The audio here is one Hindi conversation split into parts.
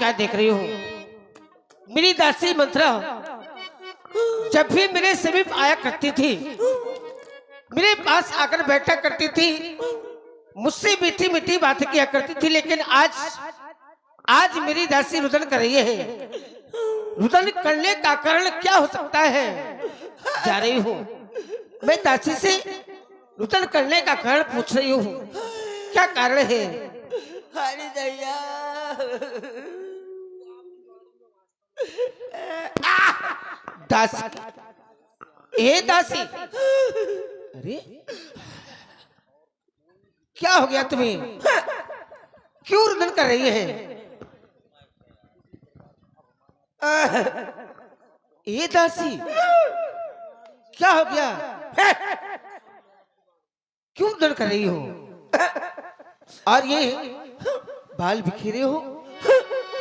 क्या देख रही हूँ? मेरी दासी मंत्रा जब भी मेरे समीप आया करती थी, मेरे पास आकर बैठा करती थी, मुझसे मीठी मीठी बातें किया करती थी, लेकिन आज मेरी दासी रुदन कर रही है। रुदन करने का कारण क्या हो सकता है? जा रही हूँ मैं दासी से रुदन करने का कारण पूछ रही हूँ, क्या कारण है? हरी दैया दासी, ए दासी, अरे क्या हो गया तुम्हें? क्यों रुदन कर रही है? ए दासी, क्या हो गया? क्यों रुदन कर रही हो? और ये बाल बिखेरे हो,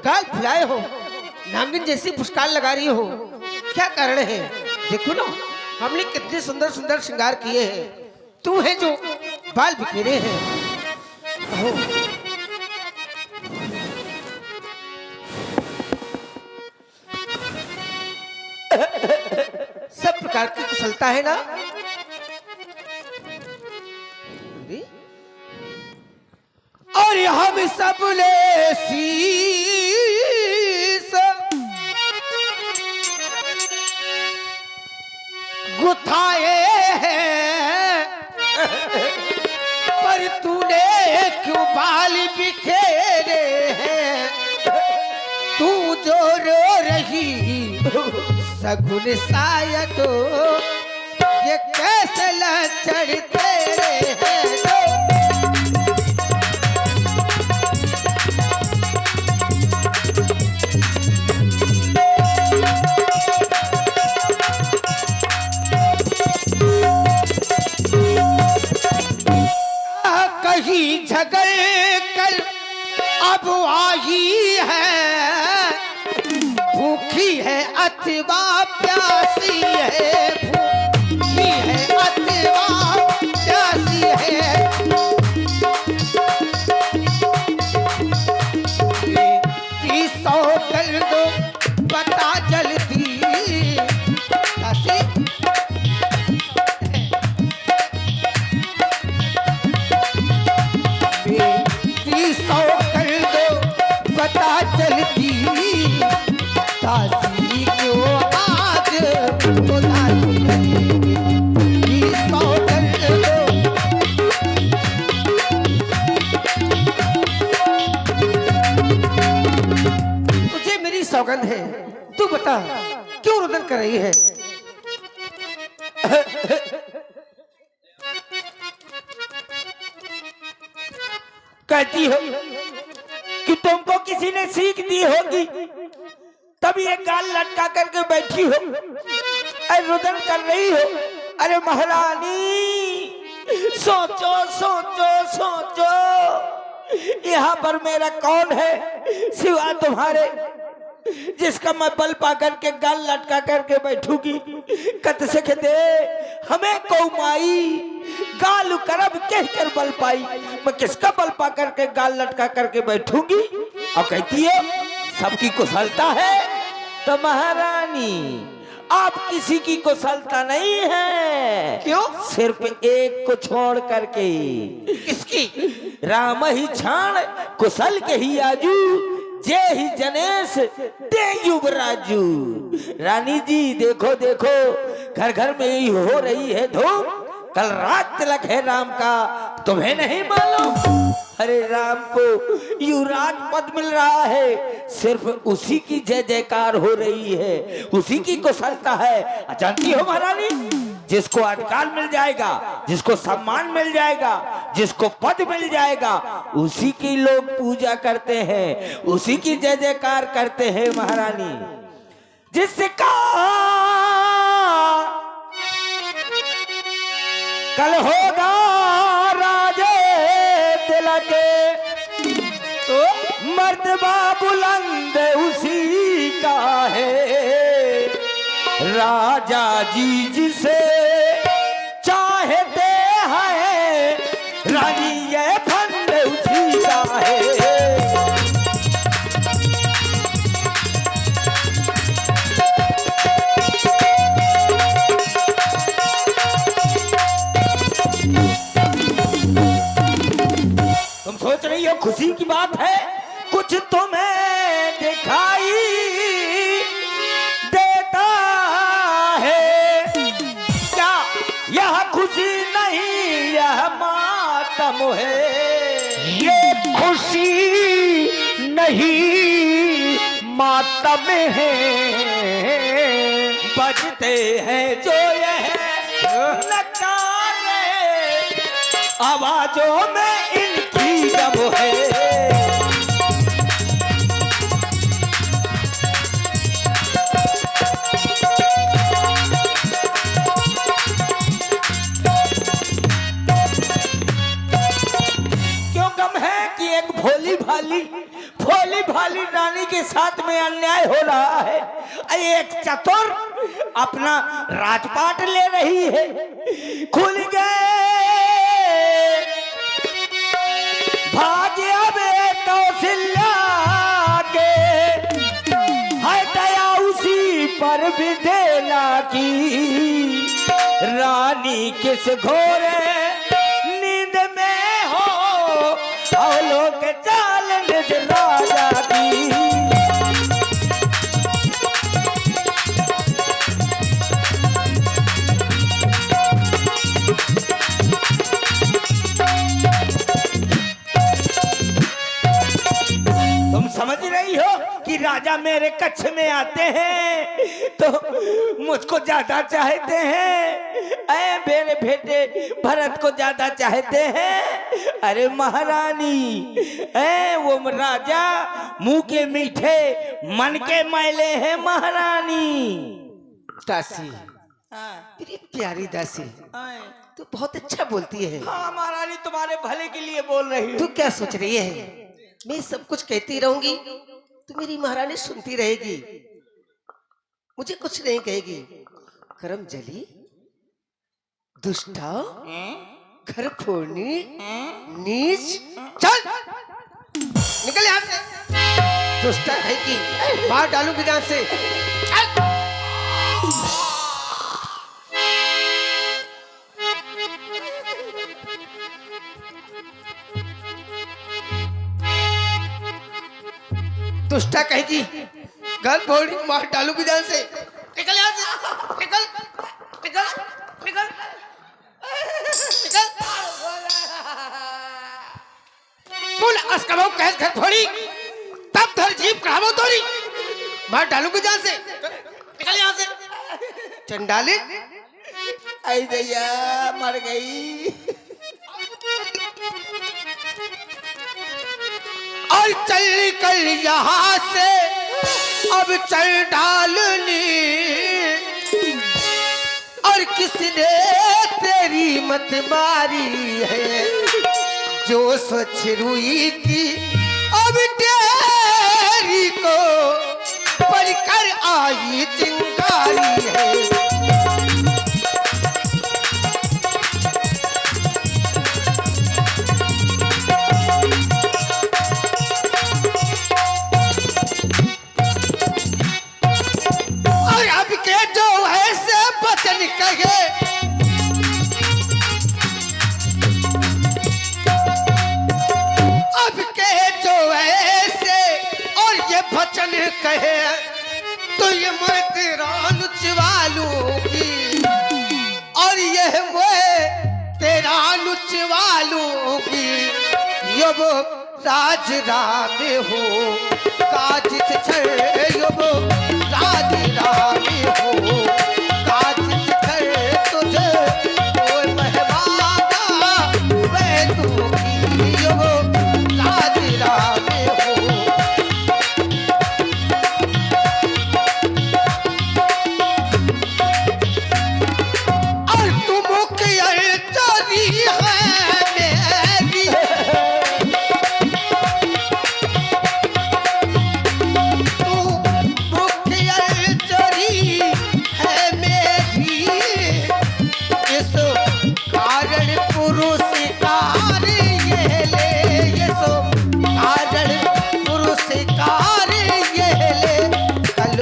गाल फुलाए हो, नागिन जैसी मुस्कान लगा रही हो, क्या कारण है? देखो ना, हमने कितने सुंदर सुंदर श्रृंगार किए हैं, तू है जो बाल बिखेरे हैं। सब प्रकार की कुशलता है ना? और हम सब ले शीस गुथाए हैं, पर तूने क्यों बाल बिखेरे हैं? तू जो रो रही सगुन शायद ये कैसे लक्षण तेरे हैं? कहीं झगड़ कर अब आई है, भूखी है अथवा प्यासी है, भूखी है अथवा प्यासी है। की सौ कर दो बता जल्दी दासी, पता चलती दासी क्यों आज बुलाती है? तुझे मेरी सौगंध है, तू बता क्यों रुदन कर रही है? कहती हो कि तुमको किसी ने सीख दी होगी, तब ये गाल लटका करके बैठी हो, अरे रुदन कर रही हो। अरे महारानी, सोचो सोचो सोचो, यहाँ पर मेरा कौन है सिवा तुम्हारे, जिसका मैं बल पा करके गाल लटका करके बैठूंगी? कत से दे हमें कौमाई गाल करब कह कर बल पाई, मैं किसका बल पा करके गाल लटका करके बैठूंगी? और कहती है सबकी कुशलता है, तो महारानी आप किसी की कुशलता नहीं है। क्यों? सिर्फ एक को छोड़ करके। किसकी? राम ही छाण कुशल के ही आजू, जे ही जनेश ते युवराजू। रानी जी देखो देखो, घर घर में ही हो रही है धूम, कल रात तिलक है राम का, तुम्हें नहीं मालूम? अरे राम को युवराज पद मिल रहा है, सिर्फ उसी की जय जयकार हो रही है, उसी की कुशलता है। जानती हो महारानी, जिसको अधिकार मिल जाएगा, जिसको सम्मान मिल जाएगा, जिसको पद मिल जाएगा, उसी की लोग पूजा करते हैं, उसी की जय जयकार करते हैं महारानी। जिसका कल होगा राजे तिलक, तो मर्तबा बुलंद उसी का है। राजा जी जिसे चाहते हैं, रानी ये फंद उसी का है। मोहे। ये खुशी नहीं मातम है, बजते हैं जो यह नगारे, आवाजों में इनकी दम है। भोली भाली रानी के साथ में अन्याय हो रहा है। एक चतुर अपना राजपाट ले रही है। खुल गए भाग्य बे कौशल्या के, है दया उसी पर भी देना की। रानी किस घोरे नींद में हो, लोग चाल निज राजा की। तुम समझ रही हो कि राजा मेरे कच्छ में आते हैं तो मुझको ज्यादा चाहते हैं, ऐ मेरे बेटे भरत को ज्यादा चाहते हैं। अरे महारानी, ऐ वो राजा मुंह के मीठे मन के मैले हैं महारानी। दासी, हाँ, मेरी प्यारी दासी, तू बहुत अच्छा बोलती है। हाँ महारानी, तुम्हारे भले के लिए बोल रही हूँ। तू क्या सोच रही है? मैं सब कुछ कहती रहूंगी तो मेरी महारानी सुनती रहेगी, मुझे कुछ नहीं कहेगी। करम जली, दुष्टा, घर फोड़नी, नीच, चल निकल यहाँ से। दुष्टा है कि मार डालूंगी जान से। चल। दुष्टा कहेगी घर फोड़ी मार डालूंगी जान से। निकल यहाँ से, निकल निकल निकल निकल। पुल अस्करो कह घर फोड़ी तब धर जीप करावो तोरी, मार डालूंगी जान से। निकल यहाँ से चंडाली। आई दैया, मर गई। और चल कर यहाँ से अब चल डालनी, और किसने तेरी मत मारी है। जो स्वच्छ रुई की अब तेरी को पढ़कर आई चिंगारी है। कहे अब के जो ऐसे और ये वचन कहे तो ये मैं तेरा नुचवालूंगी, और ये मैं तेरा नुचवालूंगी। यो वो राज रामे हो काजित छे, यो वो राज रामे हो काजित छे। तुझे कोई महबाना मैं तू की, यो वो राज रामे हो। और तू मुखिया चोरी है मेरी, तू मुखिया चोरी है मेरी। इस कारण पुरस्कार ये ले, इस कारण पुरस्कार ये ले। कल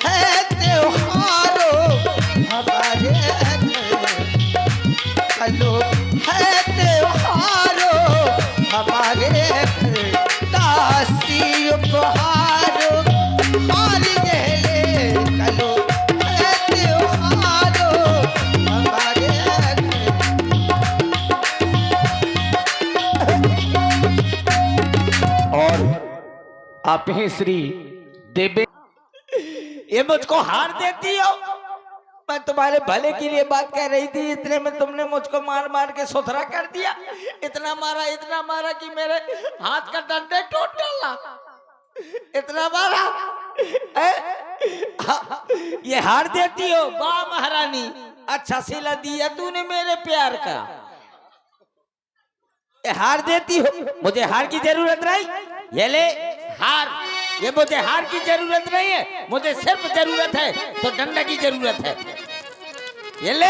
है त्योहारो हमारे घर, कल है त्योहारो हमारे घर। दासी उपहारो हार ये ले, कल है त्योहारो हमारे घर। आप हैं श्री देवे। ये मुझको हार देती हो। मैं तुम्हारे भले के लिए बात कह रही थी, इतने में तुमने मुझको मार मार के सुथरा कर दिया। इतना मारा कि मेरे हाथ का डंडे टूट डाला। इतना मारा ये हार देती हो। वाह महारानी, अच्छा सिला दिया तूने मेरे प्यार का। ये हार देती हो। मुझे हार की जरूरत नहीं। ये ले हार। ये मुझे हार की जरूरत नहीं है, मुझे सिर्फ जरूरत है तो डंडा की जरूरत है। ये ले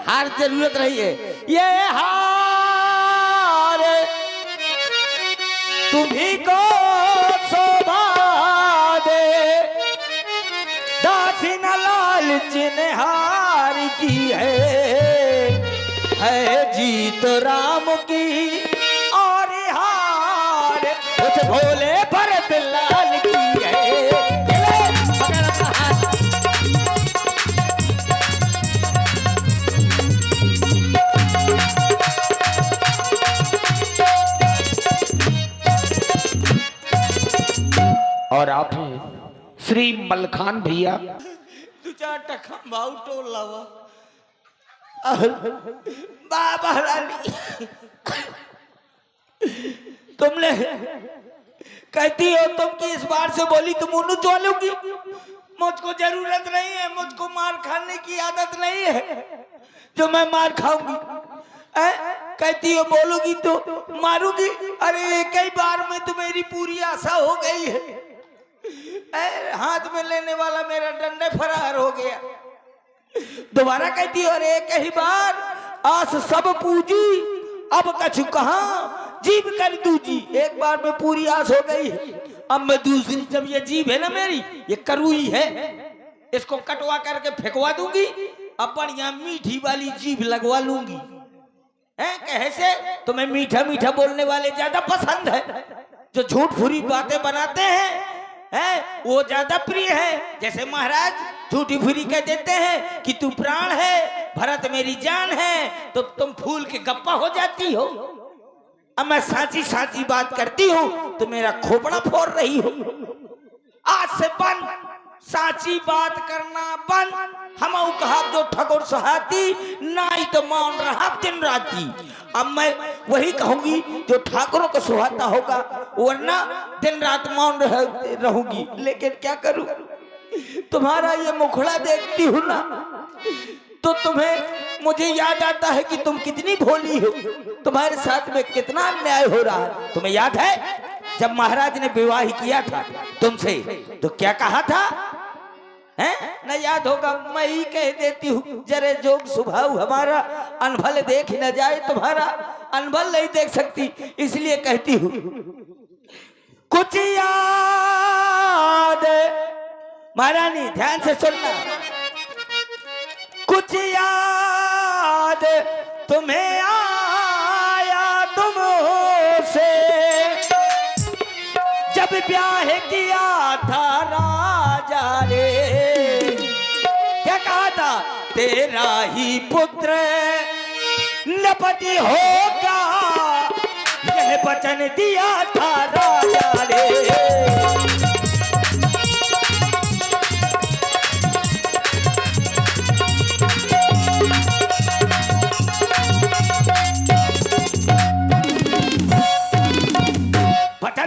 हार जरूरत नहीं है। ये हार तुम्ही को शोभा दे, दासी न लालच ने हार की है जीत राम की। और हार उस भोले भरत लाल की है। और आप हैं श्री मलखान भैया। तू चार टखा भाव टोल लावा। बाबा रानी, तुमने कहती हो तुम कि इस बार से बोली तुम उन्नू चलूंगी। मुझको जरूरत नहीं है, मुझको मार खाने की आदत नहीं है जो मैं मार खाऊंगी। कहती हो बोलूंगी तो मारूंगी। अरे कई बार में तो मेरी पूरी आशा हो गई है। हाथ में लेने वाला मेरा डंडे फरार हो गया। दोबारा कहती हो अरे एक ही बार आस सब पूजी, अब कछु कहा जीभ कर दूजी। एक बार में पूरी आस हो गई है, अब मैं दूसरी, जब ये जीभ है ना मेरी, ये करुई है, इसको कटवा करके फेंकवा दूंगी। अब बढ़िया मीठी वाली जीभ लगवा लूंगी। कैसे तुम्हें मीठा मीठा बोलने वाले ज्यादा पसंद है, जो झूठ फूरी बातें बनाते हैं वो ज्यादा प्रिय है। जैसे महाराज झूठी फूरी कह देते हैं कि तू प्राण है, भरत मेरी जान है, तो तुम फूल के गप्पा हो जाती हो। अब मैं साची साची बात करती हूँ तो मेरा खोपड़ा फोड़ रही हो। आज से बंद, साची बात करना बंद। हम कहा जो ठकुर सहाती नाई तो मान रहा दिन राती। अब मैं वही कहूंगी जो ठाकुरों को सुहाता होगा, वरना दिन रात मौन रहूंगी। लेकिन क्या करूं, तुम्हारा ये मुखड़ा देखती हूं ना तो तुम्हें मुझे याद आता है कि तुम कितनी भोली हो, तुम्हारे साथ में कितना अन्याय हो रहा है। तुम्हें याद है जब महाराज ने विवाह किया था तुमसे तो क्या कहा था? न याद होगा, मैं ही कह देती हूँ। जरे जोग स्वभाव हमारा, अनभल देख न जाए तुम्हारा। अनभल नहीं देख सकती इसलिए कहती हूँ। कुछ याद, महारानी ध्यान से सुनना, कुछ याद तुम्हें आया तुमसे जब ब्याह किया था राजा ने। क्या कहा था? तेरा ही पुत्र नपति होगा, यह वचन दिया था राजा ने।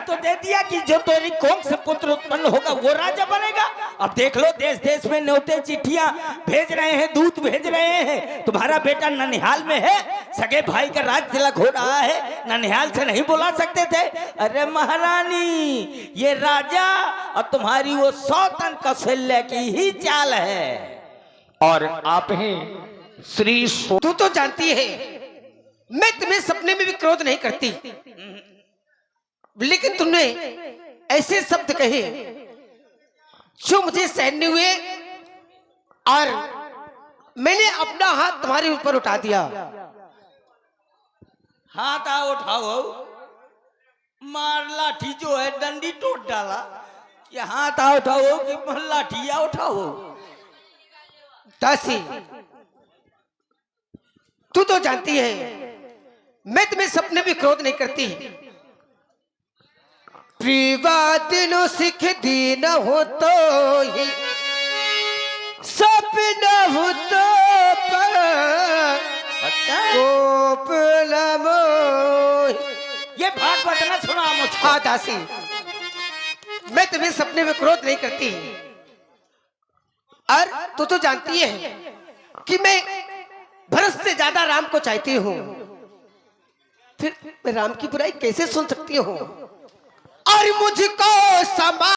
तो दे दिया कि जो तेरी कोख से पुत्र उत्पन्न होगा वो राजा बनेगा। अब देख लो देश देश में न्योते चिट्ठियां भेज रहे हैं, दूत भेज रहे हैं। तुम्हारा बेटा ननिहाल में है, सगे भाई का राज तिलक हो रहा है, ननिहाल से नहीं बुला सकते थे? अरे महारानी, ये राजा और तुम्हारी वो सौतन कौशल्या की ही चाल है। और आप हैं श्री तू तो जानती है मैं तुम्हें सपने में भी क्रोध नहीं करती, लेकिन तुमने ऐसे शब्द कहे जो मुझे सहन नहीं हुए और मैंने अपना हाथ तुम्हारे ऊपर उठा दिया। हाथ आ उठाओ, मार लाठी जो है डंडी टूट डाला। ये हाथ आ उठाओ कि लाठी आ उठाओ? दासी, तू तो जानती है मैं तुम्हें सपने में क्रोध नहीं करती, प्रिवादिनो सिख दीन हो तो ही सपना हो तो अच्छा ये भाट बदला सुना मुझको। हाँ दासी, मैं तुम्हें सपने में क्रोध नहीं करती, और तू तो जानती है कि मैं भरत से ज्यादा राम को चाहती हूँ, फिर मैं राम की बुराई कैसे सुन सकती हूँ? और मुझको समा